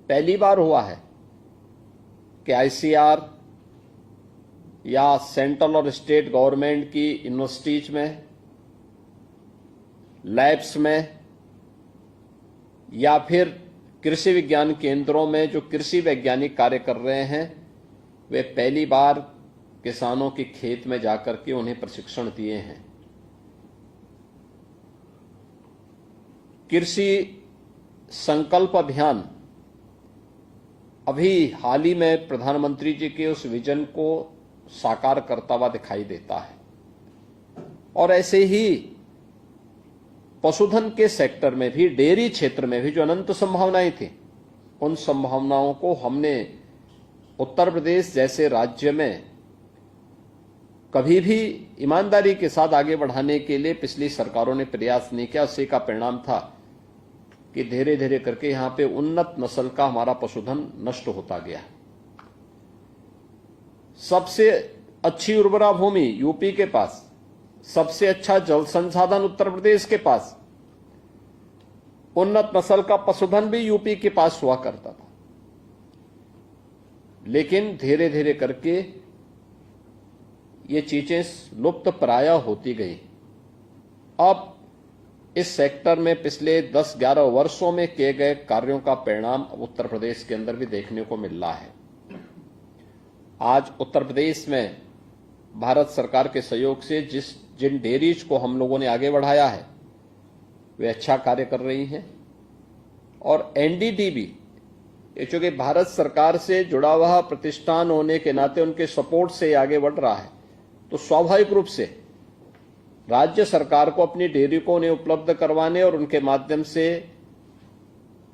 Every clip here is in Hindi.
पहली बार हुआ है कि आईसीआर या सेंट्रल और स्टेट गवर्नमेंट की यूनिवर्सिटीज में, लैब्स में या फिर कृषि विज्ञान केंद्रों में जो कृषि वैज्ञानिक कार्य कर रहे हैं, वे पहली बार किसानों के खेत में जाकर के उन्हें प्रशिक्षण दिए हैं। कृषि संकल्प अभियान अभी हाल ही में प्रधानमंत्री जी के उस विजन को साकार करता हुआ दिखाई देता है। और ऐसे ही पशुधन के सेक्टर में भी, डेयरी क्षेत्र में भी जो अनंत संभावनाएं थी, उन संभावनाओं को हमने उत्तर प्रदेश जैसे राज्य में कभी भी ईमानदारी के साथ आगे बढ़ाने के लिए पिछली सरकारों ने प्रयास नहीं किया। उसी का परिणाम था कि धीरे धीरे करके यहां पे उन्नत नस्ल का हमारा पशुधन नष्ट होता गया। सबसे अच्छी उर्वरा भूमि यूपी के पास, सबसे अच्छा जल संसाधन उत्तर प्रदेश के पास, उन्नत नस्ल का पशुधन भी यूपी के पास हुआ करता था। लेकिन धीरे धीरे करके ये चीजें लुप्त प्राय होती गई। अब इस सेक्टर में पिछले 10-11 वर्षों में किए गए कार्यों का परिणाम उत्तर प्रदेश के अंदर भी देखने को मिल रहा है। आज उत्तर प्रदेश में भारत सरकार के सहयोग से जिन डेयरीज को हम लोगों ने आगे बढ़ाया है, वे अच्छा कार्य कर रही हैं। और एनडीडीबी, ये चूंकि भारत सरकार से जुड़ा हुआ प्रतिष्ठान होने के नाते उनके सपोर्ट से आगे बढ़ रहा है, तो स्वाभाविक रूप से राज्य सरकार को अपनी डेयरी को उन्हें उपलब्ध करवाने और उनके माध्यम से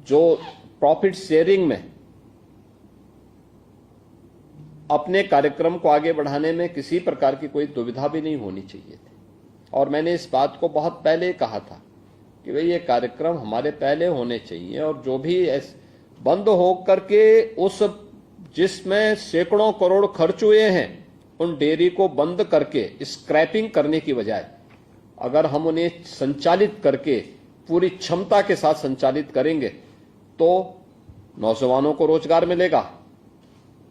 जो प्रॉफिट शेयरिंग में अपने कार्यक्रम को आगे बढ़ाने में किसी प्रकार की कोई दुविधा भी नहीं होनी चाहिए थी। और मैंने इस बात को बहुत पहले कहा था कि भाई ये कार्यक्रम हमारे पहले होने चाहिए, और जो भी बंद हो करके उस जिसमें सैकड़ों करोड़ खर्च हुए हैं उन डेयरी को बंद करके स्क्रैपिंग करने की बजाय अगर हम उन्हें संचालित करके पूरी क्षमता के साथ संचालित करेंगे तो नौजवानों को रोजगार मिलेगा,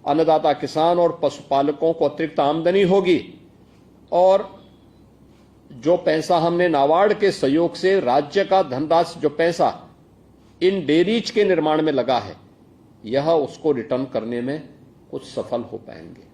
अन्नदाता किसान और पशुपालकों को अतिरिक्त आमदनी होगी, और जो पैसा हमने नाबार्ड के सहयोग से राज्य का धनराशि, जो पैसा इन डेयरीज के निर्माण में लगा है, यह उसको रिटर्न करने में कुछ सफल हो पाएंगे।